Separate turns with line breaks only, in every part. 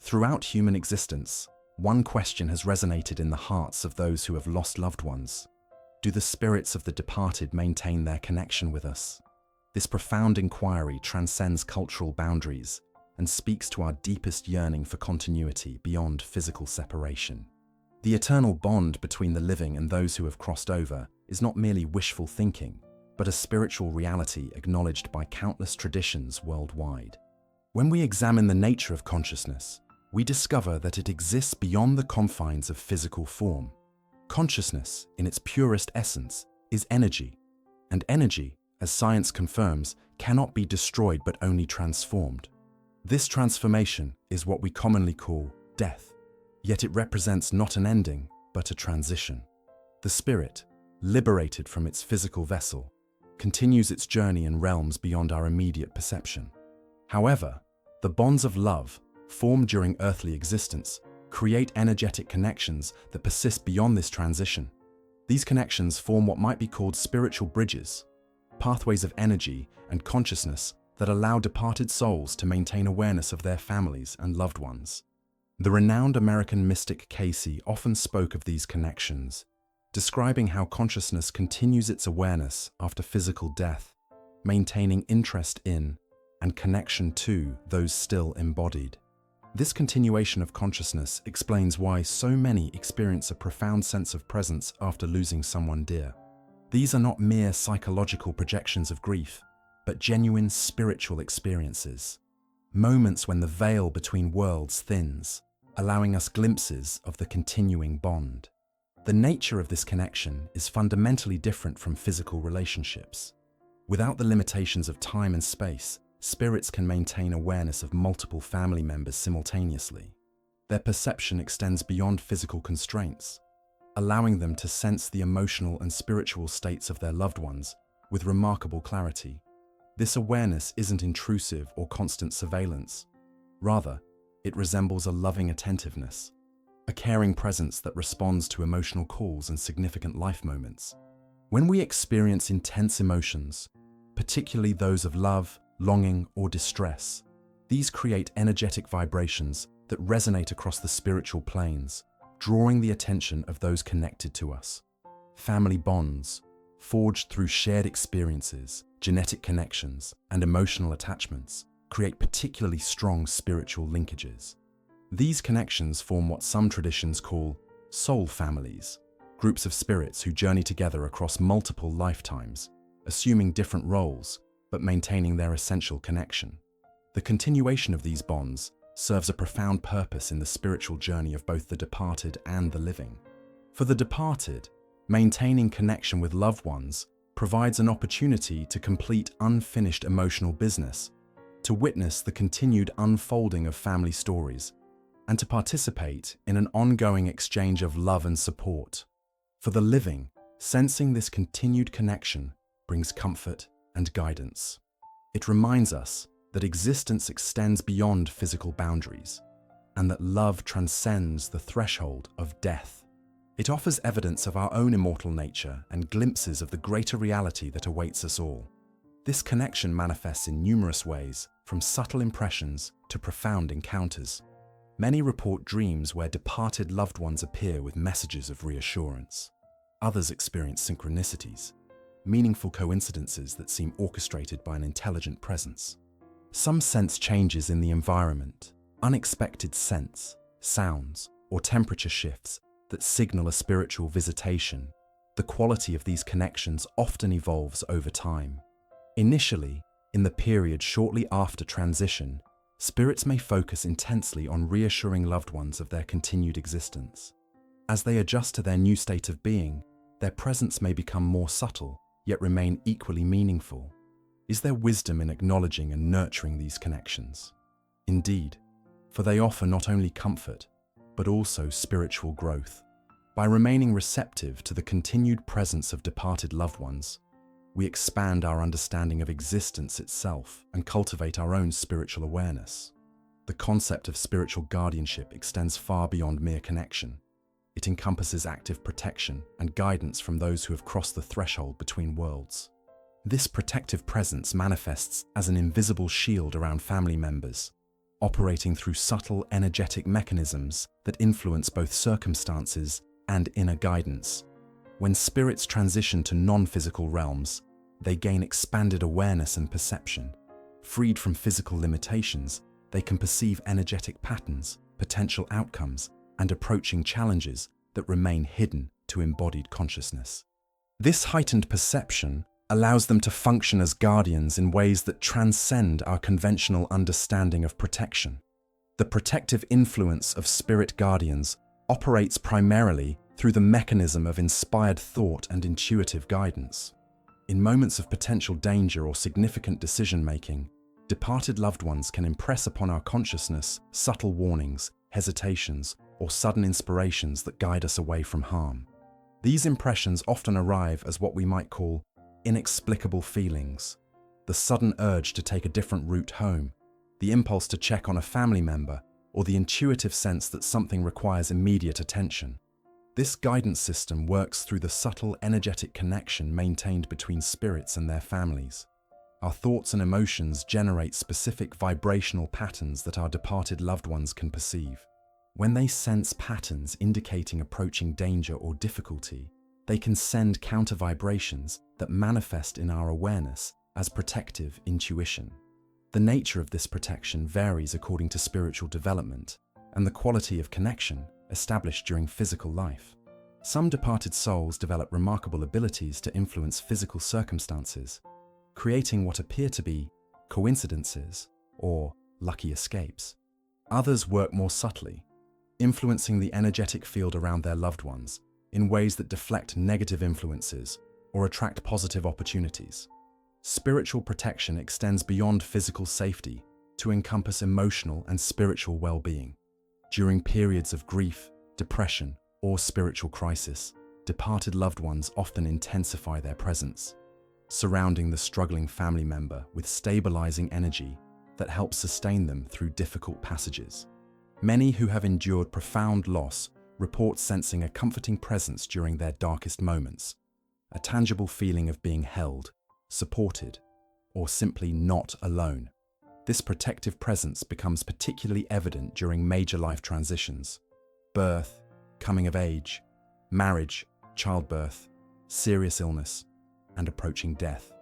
Throughout human existence, one question has resonated in the hearts of those who have lost loved ones. Do the spirits of the departed maintain their connection with us? This profound inquiry transcends cultural boundaries and speaks to our deepest yearning for continuity beyond physical separation. The eternal bond between the living and those who have crossed over is not merely wishful thinking, but a spiritual reality acknowledged by countless traditions worldwide. When we examine the nature of consciousness, we discover that it exists beyond the confines of physical form. Consciousness, in its purest essence, is energy, and energy, as science confirms, cannot be destroyed but only transformed. This transformation is what we commonly call death, yet it represents not an ending, but a transition. The spirit, liberated from its physical vessel, continues its journey in realms beyond our immediate perception. However, the bonds of love, formed during earthly existence, create energetic connections that persist beyond this transition. These connections form what might be called spiritual bridges, pathways of energy and consciousness that allow departed souls to maintain awareness of their families and loved ones. The renowned American mystic Cayce often spoke of these connections, describing how consciousness continues its awareness after physical death, maintaining interest in and connection to those still embodied. This continuation of consciousness explains why so many experience a profound sense of presence after losing someone dear. These are not mere psychological projections of grief, but genuine spiritual experiences. Moments when the veil between worlds thins, allowing us glimpses of the continuing bond. The nature of this connection is fundamentally different from physical relationships. Without the limitations of time and space, spirits can maintain awareness of multiple family members simultaneously. Their perception extends beyond physical constraints, allowing them to sense the emotional and spiritual states of their loved ones with remarkable clarity. This awareness isn't intrusive or constant surveillance. Rather, it resembles a loving attentiveness, a caring presence that responds to emotional calls and significant life moments. When we experience intense emotions, particularly those of love, longing, or distress, these create energetic vibrations that resonate across the spiritual planes, drawing the attention of those connected to us. Family bonds, forged through shared experiences, genetic connections, and emotional attachments, create particularly strong spiritual linkages. These connections form what some traditions call soul families, groups of spirits who journey together across multiple lifetimes, assuming different roles, but maintaining their essential connection. The continuation of these bonds serves a profound purpose in the spiritual journey of both the departed and the living. For the departed, maintaining connection with loved ones provides an opportunity to complete unfinished emotional business, to witness the continued unfolding of family stories, and to participate in an ongoing exchange of love and support. For the living, sensing this continued connection brings comfort and guidance. It reminds us that existence extends beyond physical boundaries, and that love transcends the threshold of death. It offers evidence of our own immortal nature and glimpses of the greater reality that awaits us all. This connection manifests in numerous ways, from subtle impressions to profound encounters. Many report dreams where departed loved ones appear with messages of reassurance. Others experience synchronicities, meaningful coincidences that seem orchestrated by an intelligent presence. Some sense changes in the environment, unexpected scents, sounds, or temperature shifts that signal a spiritual visitation. The quality of these connections often evolves over time. Initially, in the period shortly after transition, spirits may focus intensely on reassuring loved ones of their continued existence. As they adjust to their new state of being, their presence may become more subtle, yet remain equally meaningful. Is there wisdom in acknowledging and nurturing these connections? Indeed, for they offer not only comfort, but also spiritual growth. By remaining receptive to the continued presence of departed loved ones, we expand our understanding of existence itself and cultivate our own spiritual awareness. The concept of spiritual guardianship extends far beyond mere connection. It encompasses active protection and guidance from those who have crossed the threshold between worlds. This protective presence manifests as an invisible shield around family members, operating through subtle energetic mechanisms that influence both circumstances and inner guidance. When spirits transition to non-physical realms, they gain expanded awareness and perception. Freed from physical limitations, they can perceive energetic patterns, potential outcomes, and approaching challenges that remain hidden to embodied consciousness. This heightened perception allows them to function as guardians in ways that transcend our conventional understanding of protection. The protective influence of spirit guardians operates primarily through the mechanism of inspired thought and intuitive guidance. In moments of potential danger or significant decision-making, departed loved ones can impress upon our consciousness subtle warnings, hesitations, or sudden inspirations that guide us away from harm. These impressions often arrive as what we might call inexplicable feelings: the sudden urge to take a different route home, the impulse to check on a family member, or the intuitive sense that something requires immediate attention. This guidance system works through the subtle energetic connection maintained between spirits and their families. Our thoughts and emotions generate specific vibrational patterns that our departed loved ones can perceive. When they sense patterns indicating approaching danger or difficulty, they can send counter vibrations that manifest in our awareness as protective intuition. The nature of this protection varies according to spiritual development and the quality of connection established during physical life. Some departed souls develop remarkable abilities to influence physical circumstances, creating what appear to be coincidences or lucky escapes. Others work more subtly, influencing the energetic field around their loved ones in ways that deflect negative influences or attract positive opportunities. Spiritual protection extends beyond physical safety to encompass emotional and spiritual well-being. During periods of grief, depression, or spiritual crisis, departed loved ones often intensify their presence, surrounding the struggling family member with stabilizing energy that helps sustain them through difficult passages. Many who have endured profound loss report sensing a comforting presence during their darkest moments, a tangible feeling of being held, supported, or simply not alone. This protective presence becomes particularly evident during major life transitions: birth, coming of age, marriage, childbirth, serious illness, and approaching death.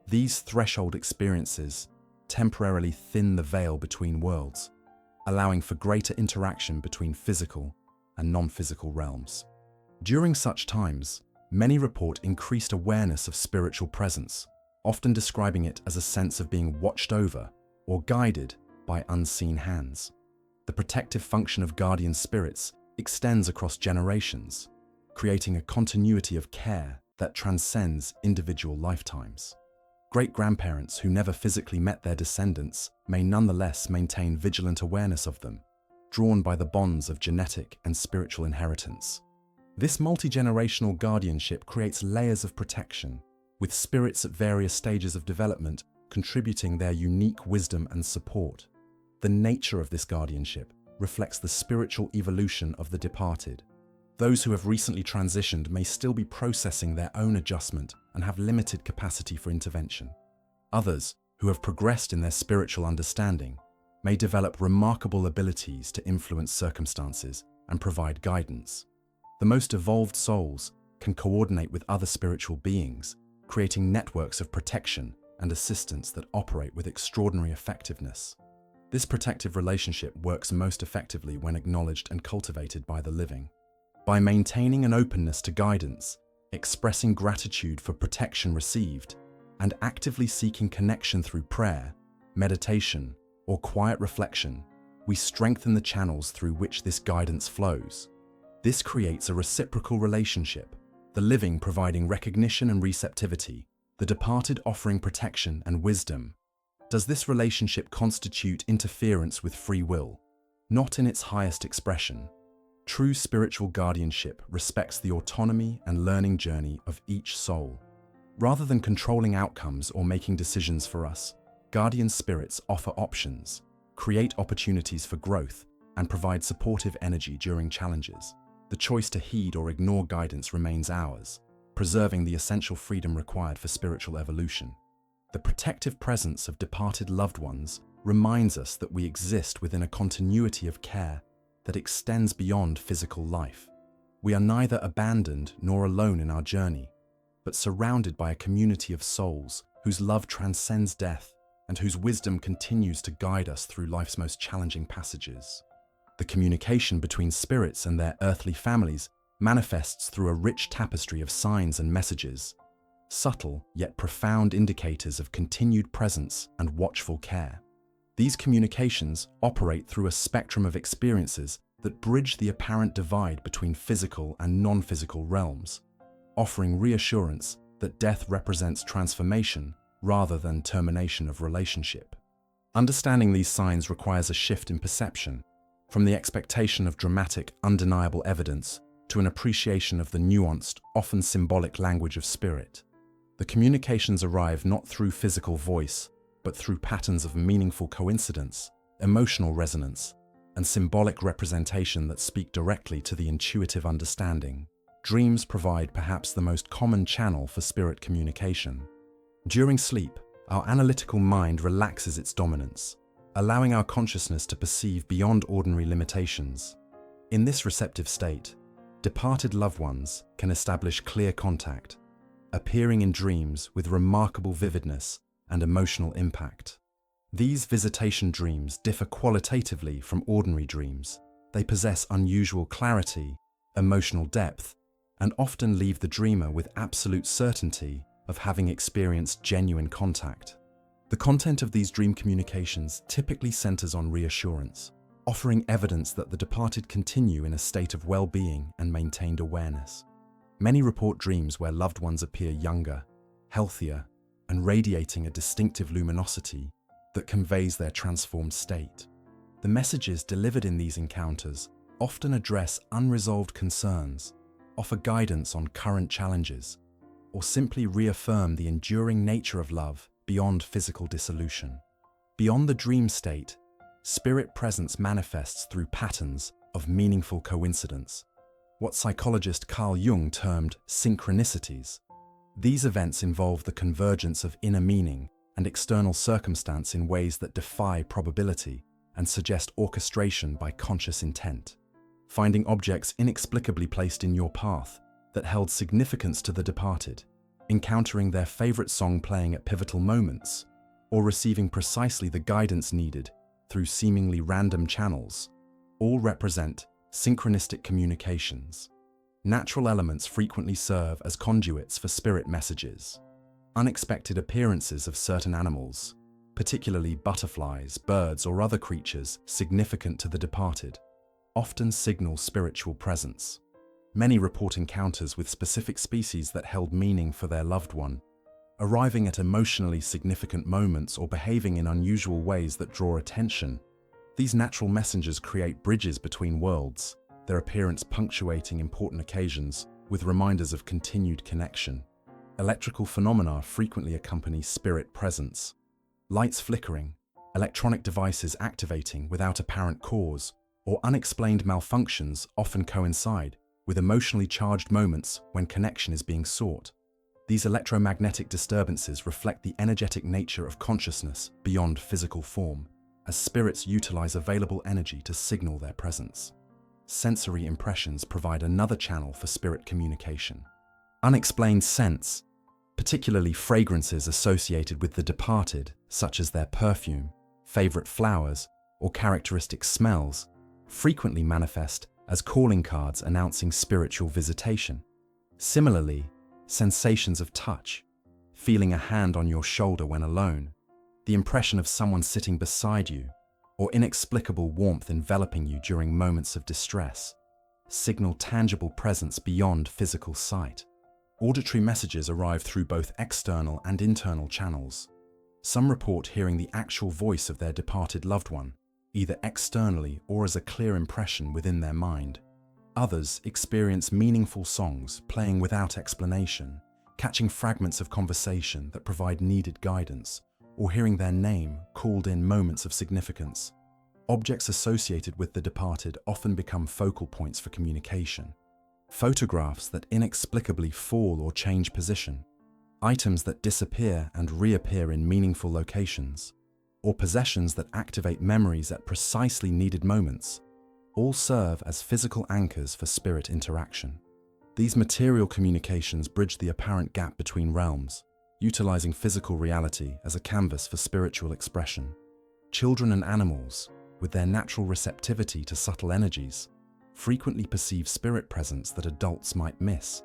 These threshold experiences temporarily thin the veil between worlds, allowing for greater interaction between physical and non-physical realms. During such times, many report increased awareness of spiritual presence, often describing it as a sense of being watched over or guided by unseen hands. The protective function of guardian spirits extends across generations, creating a continuity of care that transcends individual lifetimes. Great-grandparents who never physically met their descendants may nonetheless maintain vigilant awareness of them, drawn by the bonds of genetic and spiritual inheritance. This multi-generational guardianship creates layers of protection, with spirits at various stages of development contributing their unique wisdom and support. The nature of this guardianship reflects the spiritual evolution of the departed. Those who have recently transitioned may still be processing their own adjustment and have limited capacity for intervention. Others, who have progressed in their spiritual understanding, may develop remarkable abilities to influence circumstances and provide guidance. The most evolved souls can coordinate with other spiritual beings, creating networks of protection and assistance that operate with extraordinary effectiveness. This protective relationship works most effectively when acknowledged and cultivated by the living. By maintaining an openness to guidance, expressing gratitude for protection received, and actively seeking connection through prayer, meditation, or quiet reflection, we strengthen the channels through which this guidance flows. This creates a reciprocal relationship, the living providing recognition and receptivity, the departed offering protection and wisdom. Does this relationship constitute interference with free will? Not in its highest expression. True spiritual guardianship respects the autonomy and learning journey of each soul. Rather than controlling outcomes or making decisions for us, guardian spirits offer options, create opportunities for growth, and provide supportive energy during challenges. The choice to heed or ignore guidance remains ours, preserving the essential freedom required for spiritual evolution. The protective presence of departed loved ones reminds us that we exist within a continuity of care that extends beyond physical life. We are neither abandoned nor alone in our journey, but surrounded by a community of souls whose love transcends death and whose wisdom continues to guide us through life's most challenging passages. The communication between spirits and their earthly families manifests through a rich tapestry of signs and messages, subtle yet profound indicators of continued presence and watchful care. These communications operate through a spectrum of experiences that bridge the apparent divide between physical and non-physical realms, offering reassurance that death represents transformation rather than termination of relationship. Understanding these signs requires a shift in perception, from the expectation of dramatic, undeniable evidence to an appreciation of the nuanced, often symbolic language of spirit. The communications arrive not through physical voice, but through patterns of meaningful coincidence, emotional resonance, and symbolic representation that speak directly to the intuitive understanding. Dreams provide perhaps the most common channel for spirit communication. During sleep, our analytical mind relaxes its dominance, allowing our consciousness to perceive beyond ordinary limitations. In this receptive state, departed loved ones can establish clear contact, appearing in dreams with remarkable vividness and emotional impact. These visitation dreams differ qualitatively from ordinary dreams. They possess unusual clarity, emotional depth, and often leave the dreamer with absolute certainty of having experienced genuine contact. The content of these dream communications typically centers on reassurance, offering evidence that the departed continue in a state of well-being and maintained awareness. Many report dreams where loved ones appear younger, healthier, and radiating a distinctive luminosity that conveys their transformed state. The messages delivered in these encounters often address unresolved concerns, offer guidance on current challenges, or simply reaffirm the enduring nature of love beyond physical dissolution. Beyond the dream state, spirit presence manifests through patterns of meaningful coincidence, what psychologist Carl Jung termed synchronicities. These events involve the convergence of inner meaning and external circumstance in ways that defy probability and suggest orchestration by conscious intent. Finding objects inexplicably placed in your path that held significance to the departed, encountering their favorite song playing at pivotal moments, or receiving precisely the guidance needed through seemingly random channels, all represent synchronistic communications. Natural elements frequently serve as conduits for spirit messages. Unexpected appearances of certain animals, particularly butterflies, birds, or other creatures significant to the departed, often signal spiritual presence. Many report encounters with specific species that held meaning for their loved one, arriving at emotionally significant moments or behaving in unusual ways that draw attention. These natural messengers create bridges between worlds, their appearance punctuating important occasions with reminders of continued connection. Electrical phenomena frequently accompany spirit presence. Lights flickering, electronic devices activating without apparent cause, or unexplained malfunctions often coincide with emotionally charged moments when connection is being sought. These electromagnetic disturbances reflect the energetic nature of consciousness beyond physical form, as spirits utilize available energy to signal their presence. Sensory impressions provide another channel for spirit communication. Unexplained scents, particularly fragrances associated with the departed, such as their perfume, favorite flowers, or characteristic smells, frequently manifest as calling cards announcing spiritual visitation. Similarly, sensations of touch, feeling a hand on your shoulder when alone, the impression of someone sitting beside you, or inexplicable warmth enveloping you during moments of distress, signal tangible presence beyond physical sight. Auditory messages arrive through both external and internal channels. Some report hearing the actual voice of their departed loved one, either externally or as a clear impression within their mind. Others experience meaningful songs playing without explanation, catching fragments of conversation that provide needed guidance, or hearing their name called in moments of significance. Objects associated with the departed often become focal points for communication. Photographs that inexplicably fall or change position, items that disappear and reappear in meaningful locations, or possessions that activate memories at precisely needed moments, all serve as physical anchors for spirit interaction. These material communications bridge the apparent gap between realms, utilizing physical reality as a canvas for spiritual expression. Children and animals, with their natural receptivity to subtle energies, frequently perceive spirit presence that adults might miss.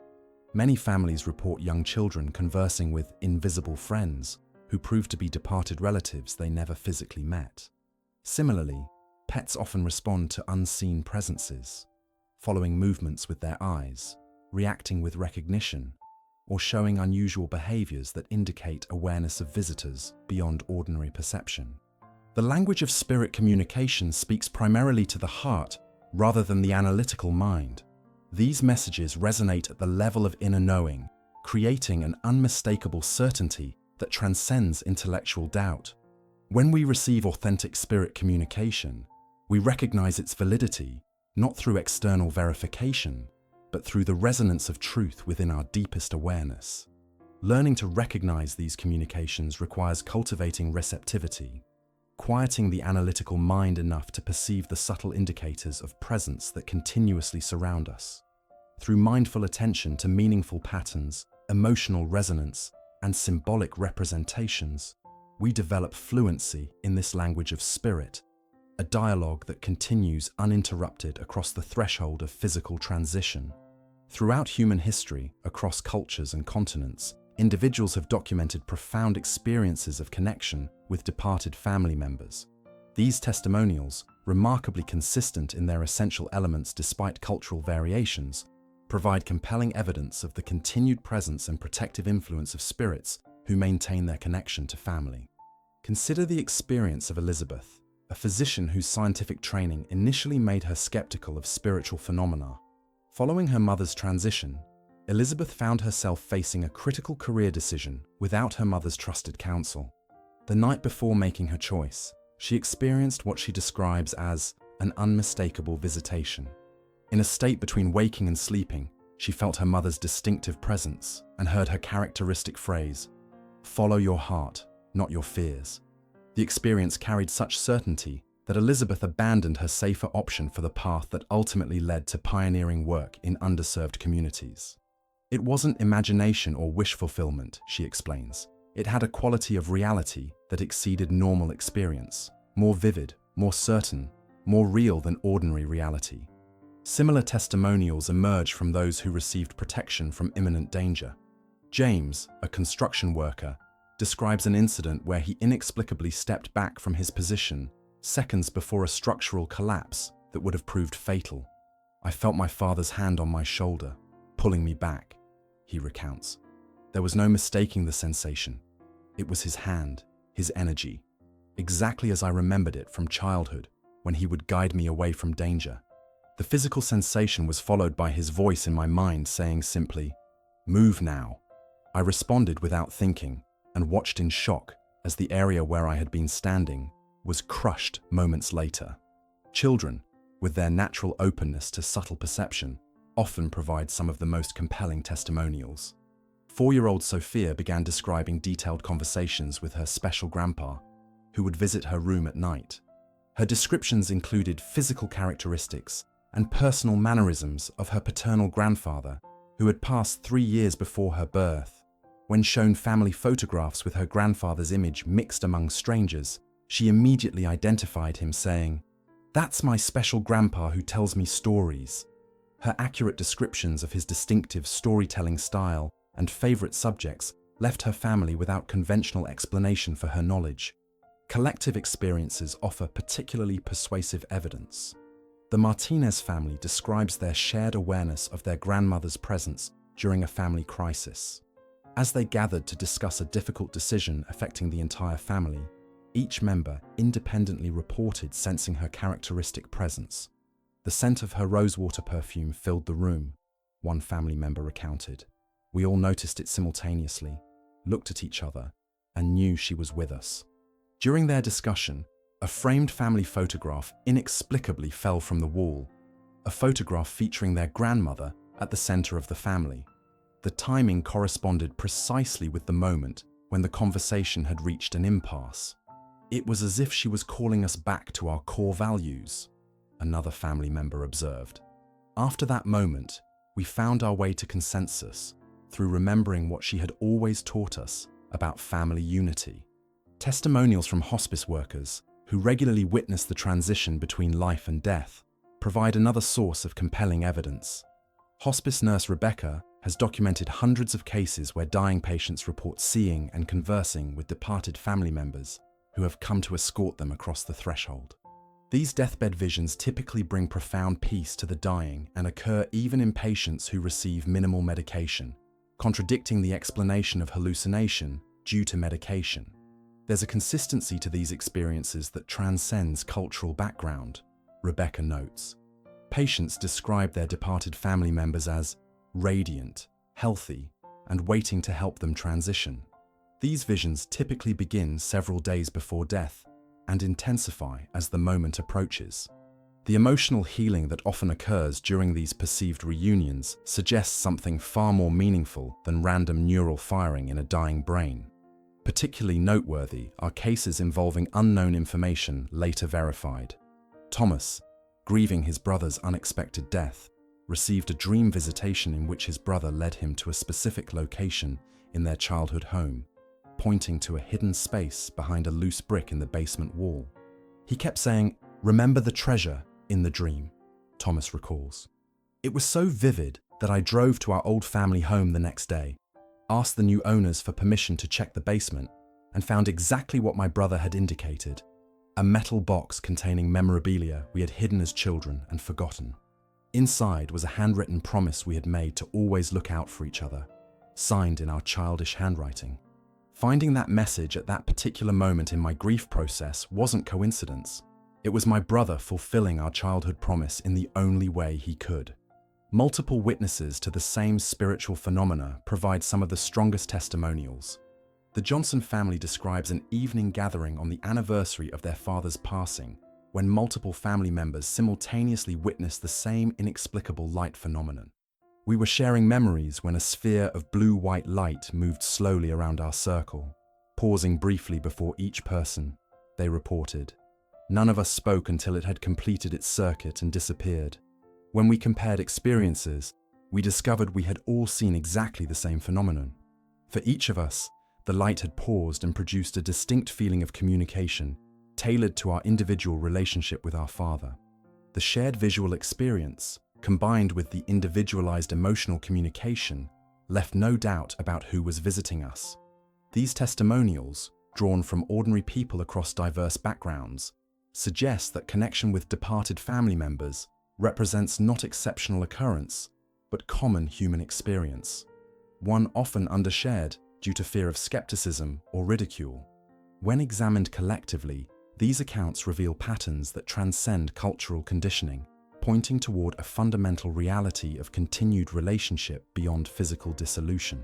Many families report young children conversing with invisible friends who prove to be departed relatives they never physically met. Similarly, pets often respond to unseen presences, following movements with their eyes, reacting with recognition, or showing unusual behaviors that indicate awareness of visitors beyond ordinary perception. The language of spirit communication speaks primarily to the heart rather than the analytical mind. These messages resonate at the level of inner knowing, creating an unmistakable certainty that transcends intellectual doubt. When we receive authentic spirit communication, we recognize its validity, not through external verification, but through the resonance of truth within our deepest awareness. Learning to recognize these communications requires cultivating receptivity, quieting the analytical mind enough to perceive the subtle indicators of presence that continuously surround us. Through mindful attention to meaningful patterns, emotional resonance, and symbolic representations, we develop fluency in this language of spirit, a dialogue that continues uninterrupted across the threshold of physical transition. Throughout human history, across cultures and continents, individuals have documented profound experiences of connection with departed family members. These testimonials, remarkably consistent in their essential elements despite cultural variations, provide compelling evidence of the continued presence and protective influence of spirits who maintain their connection to family. Consider the experience of Elizabeth, a physician whose scientific training initially made her skeptical of spiritual phenomena. Following her mother's transition, Elizabeth found herself facing a critical career decision without her mother's trusted counsel. The night before making her choice, she experienced what she describes as an unmistakable visitation. In a state between waking and sleeping, she felt her mother's distinctive presence and heard her characteristic phrase, "Follow your heart, not your fears." The experience carried such certainty that Elizabeth abandoned her safer option for the path that ultimately led to pioneering work in underserved communities. It wasn't imagination or wish fulfillment, she explains. It had a quality of reality that exceeded normal experience, more vivid, more certain, more real than ordinary reality. Similar testimonials emerge from those who received protection from imminent danger. James, a construction worker, describes an incident where he inexplicably stepped back from his position seconds before a structural collapse that would have proved fatal. "I felt my father's hand on my shoulder, pulling me back," he recounts. There was no mistaking the sensation. It was his hand, his energy, exactly as I remembered it from childhood when he would guide me away from danger. The physical sensation was followed by his voice in my mind saying simply, "Move now." I responded without thinking and watched in shock as the area where I had been standing was crushed moments later. Children, with their natural openness to subtle perception, often provide some of the most compelling testimonials. 4-year-old Sophia began describing detailed conversations with her special grandpa, who would visit her room at night. Her descriptions included physical characteristics and personal mannerisms of her paternal grandfather, who had passed 3 years before her birth. When shown family photographs with her grandfather's image mixed among strangers, she immediately identified him, saying, "That's my special grandpa who tells me stories." Her accurate descriptions of his distinctive storytelling style and favorite subjects left her family without conventional explanation for her knowledge. Collective experiences offer particularly persuasive evidence. The Martinez family describes their shared awareness of their grandmother's presence during a family crisis. As they gathered to discuss a difficult decision affecting the entire family, each member independently reported sensing her characteristic presence. The scent of her rosewater perfume filled the room, one family member recounted. We all noticed it simultaneously, looked at each other, and knew she was with us. During their discussion, a framed family photograph inexplicably fell from the wall, a photograph featuring their grandmother at the center of the family. The timing corresponded precisely with the moment when the conversation had reached an impasse. It was as if she was calling us back to our core values, another family member observed. After that moment, we found our way to consensus through remembering what she had always taught us about family unity. Testimonials from hospice workers who regularly witness the transition between life and death provide another source of compelling evidence. Hospice nurse Rebecca has documented hundreds of cases where dying patients report seeing and conversing with departed family members who have come to escort them across the threshold. These deathbed visions typically bring profound peace to the dying and occur even in patients who receive minimal medication, contradicting the explanation of hallucination due to medication. There's a consistency to these experiences that transcends cultural background, Rebecca notes. Patients describe their departed family members as radiant, healthy, and waiting to help them transition. These visions typically begin several days before death and intensify as the moment approaches. The emotional healing that often occurs during these perceived reunions suggests something far more meaningful than random neural firing in a dying brain. Particularly noteworthy are cases involving unknown information later verified. Thomas, grieving his brother's unexpected death, received a dream visitation in which his brother led him to a specific location in their childhood home, pointing to a hidden space behind a loose brick in the basement wall. He kept saying, "Remember the treasure," in the dream, Thomas recalls. It was so vivid that I drove to our old family home the next day, asked the new owners for permission to check the basement, and found exactly what my brother had indicated: a metal box containing memorabilia we had hidden as children and forgotten. Inside was a handwritten promise we had made to always look out for each other, signed in our childish handwriting. Finding that message at that particular moment in my grief process wasn't coincidence. It was my brother fulfilling our childhood promise in the only way he could. Multiple witnesses to the same spiritual phenomena provide some of the strongest testimonials. The Johnson family describes an evening gathering on the anniversary of their father's passing, when multiple family members simultaneously witnessed the same inexplicable light phenomenon. We were sharing memories when a sphere of blue-white light moved slowly around our circle, pausing briefly before each person, they reported. None of us spoke until it had completed its circuit and disappeared. When we compared experiences, we discovered we had all seen exactly the same phenomenon. For each of us, the light had paused and produced a distinct feeling of communication, tailored to our individual relationship with our Father. The shared visual experience, combined with the individualized emotional communication, left no doubt about who was visiting us. These testimonials, drawn from ordinary people across diverse backgrounds, suggest that connection with departed family members represents not exceptional occurrence, but common human experience, one often undershared due to fear of skepticism or ridicule. When examined collectively, these accounts reveal patterns that transcend cultural conditioning, pointing toward a fundamental reality of continued relationship beyond physical dissolution.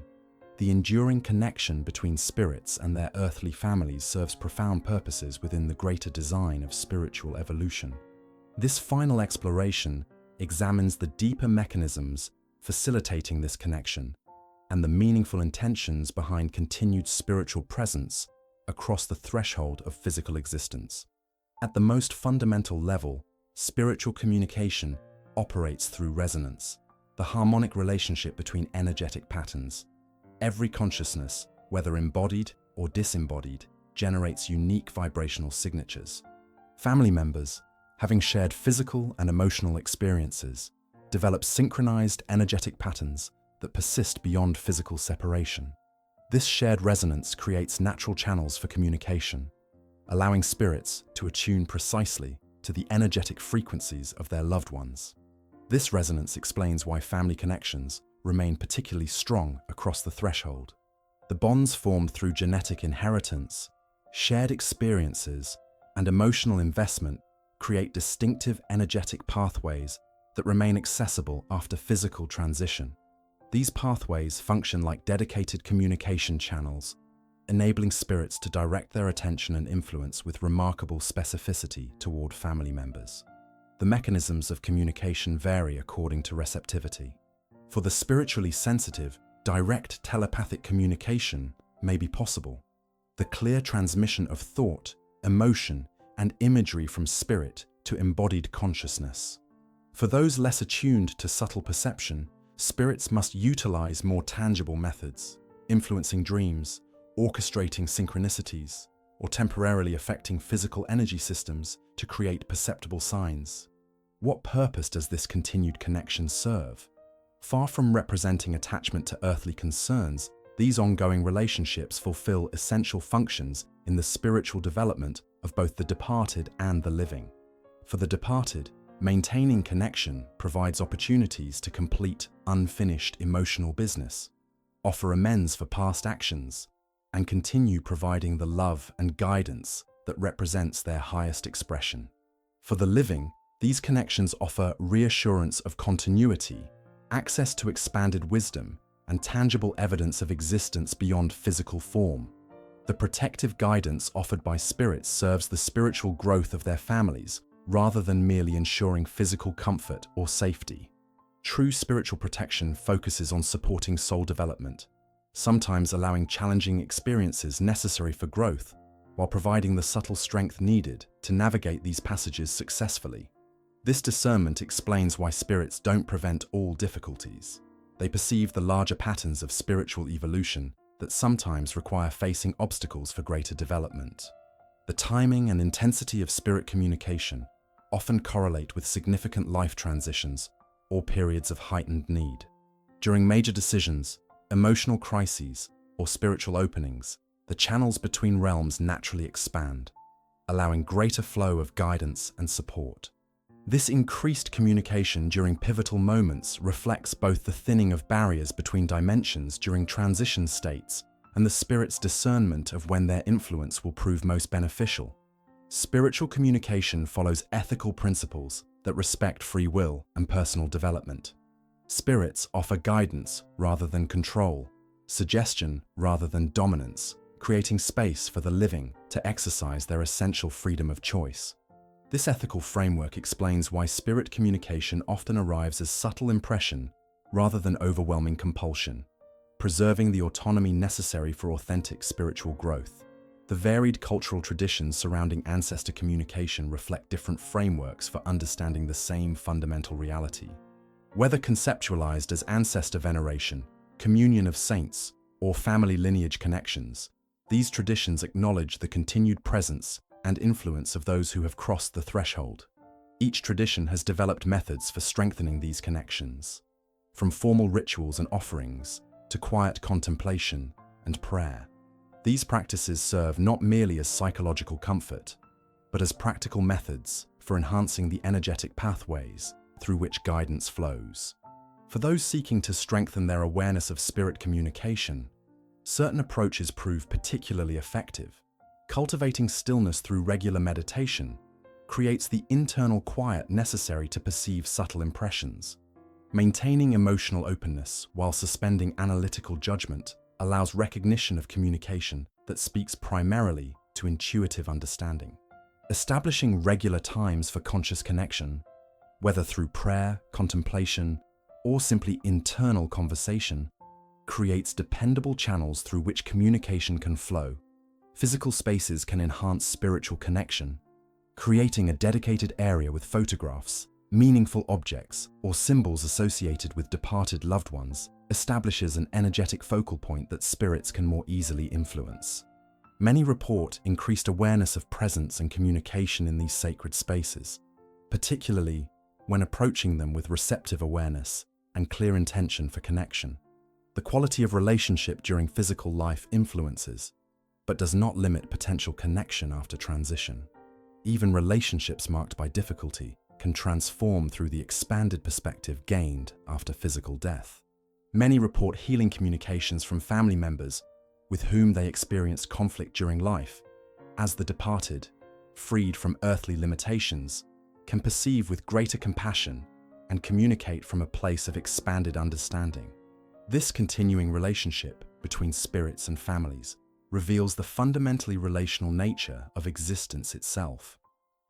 The enduring connection between spirits and their earthly families serves profound purposes within the greater design of spiritual evolution. This final exploration examines the deeper mechanisms facilitating this connection and the meaningful intentions behind continued spiritual presence across the threshold of physical existence. At the most fundamental level, spiritual communication operates through resonance, the harmonic relationship between energetic patterns. Every consciousness, whether embodied or disembodied, generates unique vibrational signatures. Family members, having shared physical and emotional experiences, develop synchronized energetic patterns that persist beyond physical separation. This shared resonance creates natural channels for communication, allowing spirits to attune precisely to the energetic frequencies of their loved ones. This resonance explains why family connections remain particularly strong across the threshold. The bonds formed through genetic inheritance, shared experiences, and emotional investment create distinctive energetic pathways that remain accessible after physical transition. These pathways function like dedicated communication channels, enabling spirits to direct their attention and influence with remarkable specificity toward family members. The mechanisms of communication vary according to receptivity. For the spiritually sensitive, direct telepathic communication may be possible. The clear transmission of thought, emotion, and imagery from spirit to embodied consciousness. For those less attuned to subtle perception, spirits must utilize more tangible methods, influencing dreams, orchestrating synchronicities, or temporarily affecting physical energy systems to create perceptible signs. What purpose does this continued connection serve? Far from representing attachment to earthly concerns, these ongoing relationships fulfill essential functions in the spiritual development of both the departed and the living. For the departed, maintaining connection provides opportunities to complete unfinished emotional business, offer amends for past actions, and continue providing the love and guidance that represents their highest expression. For the living, these connections offer reassurance of continuity, access to expanded wisdom, and tangible evidence of existence beyond physical form. The protective guidance offered by spirits serves the spiritual growth of their families rather than merely ensuring physical comfort or safety. True spiritual protection focuses on supporting soul development, sometimes allowing challenging experiences necessary for growth, while providing the subtle strength needed to navigate these passages successfully. This discernment explains why spirits don't prevent all difficulties. They perceive the larger patterns of spiritual evolution that sometimes require facing obstacles for greater development. The timing and intensity of spirit communication often correlate with significant life transitions or periods of heightened need. During major decisions, emotional crises, or spiritual openings, the channels between realms naturally expand, allowing greater flow of guidance and support. This increased communication during pivotal moments reflects both the thinning of barriers between dimensions during transition states and the spirit's discernment of when their influence will prove most beneficial. Spiritual communication follows ethical principles that respect free will and personal development. Spirits offer guidance rather than control, suggestion rather than dominance, creating space for the living to exercise their essential freedom of choice. This ethical framework explains why spirit communication often arrives as subtle impression rather than overwhelming compulsion, preserving the autonomy necessary for authentic spiritual growth. The varied cultural traditions surrounding ancestor communication reflect different frameworks for understanding the same fundamental reality. Whether conceptualized as ancestor veneration, communion of saints, or family lineage connections, these traditions acknowledge the continued presence and influence of those who have crossed the threshold. Each tradition has developed methods for strengthening these connections, from formal rituals and offerings to quiet contemplation and prayer. These practices serve not merely as psychological comfort, but as practical methods for enhancing the energetic pathways through which guidance flows. For those seeking to strengthen their awareness of spirit communication, certain approaches prove particularly effective. Cultivating stillness through regular meditation creates the internal quiet necessary to perceive subtle impressions. Maintaining emotional openness while suspending analytical judgment allows recognition of communication that speaks primarily to intuitive understanding. Establishing regular times for conscious connection, whether through prayer, contemplation, or simply internal conversation, creates dependable channels through which communication can flow. Physical spaces can enhance spiritual connection. Creating a dedicated area with photographs, meaningful objects, or symbols associated with departed loved ones establishes an energetic focal point that spirits can more easily influence. Many report increased awareness of presence and communication in these sacred spaces, particularly when approaching them with receptive awareness and clear intention for connection. The quality of relationship during physical life influences, but does not limit potential connection after transition. Even relationships marked by difficulty can transform through the expanded perspective gained after physical death. Many report healing communications from family members with whom they experienced conflict during life, as the departed, freed from earthly limitations, can perceive with greater compassion and communicate from a place of expanded understanding. This continuing relationship between spirits and families reveals the fundamentally relational nature of existence itself.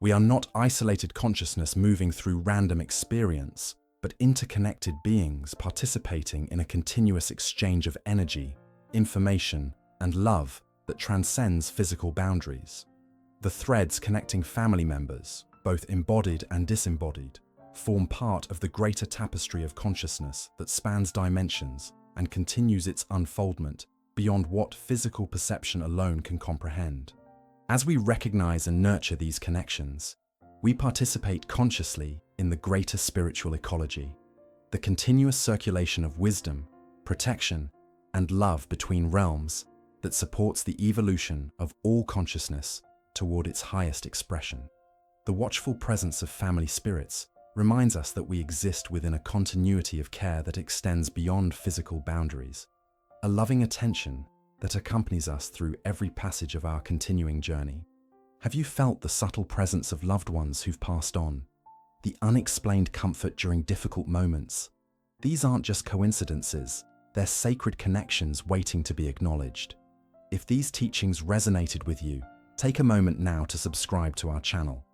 We are not isolated consciousness moving through random experience, but interconnected beings participating in a continuous exchange of energy, information, and love that transcends physical boundaries. The threads connecting family members, both embodied and disembodied, form part of the greater tapestry of consciousness that spans dimensions and continues its unfoldment beyond what physical perception alone can comprehend. As we recognize and nurture these connections, we participate consciously in the greater spiritual ecology, the continuous circulation of wisdom, protection, and love between realms that supports the evolution of all consciousness toward its highest expression. The watchful presence of family spirits reminds us that we exist within a continuity of care that extends beyond physical boundaries, a loving attention that accompanies us through every passage of our continuing journey. Have you felt the subtle presence of loved ones who've passed on, the unexplained comfort during difficult moments? These aren't just coincidences, they're sacred connections waiting to be acknowledged. If these teachings resonated with you, take a moment now to subscribe to our channel.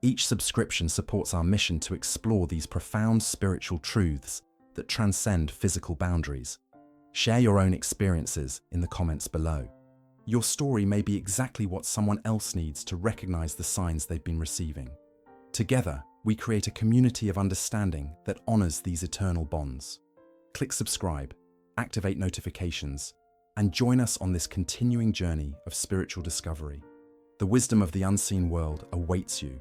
Each subscription supports our mission to explore these profound spiritual truths that transcend physical boundaries. Share your own experiences in the comments below. Your story may be exactly what someone else needs to recognize the signs they've been receiving. Together, we create a community of understanding that honors these eternal bonds. Click subscribe, activate notifications, and join us on this continuing journey of spiritual discovery. The wisdom of the unseen world awaits you,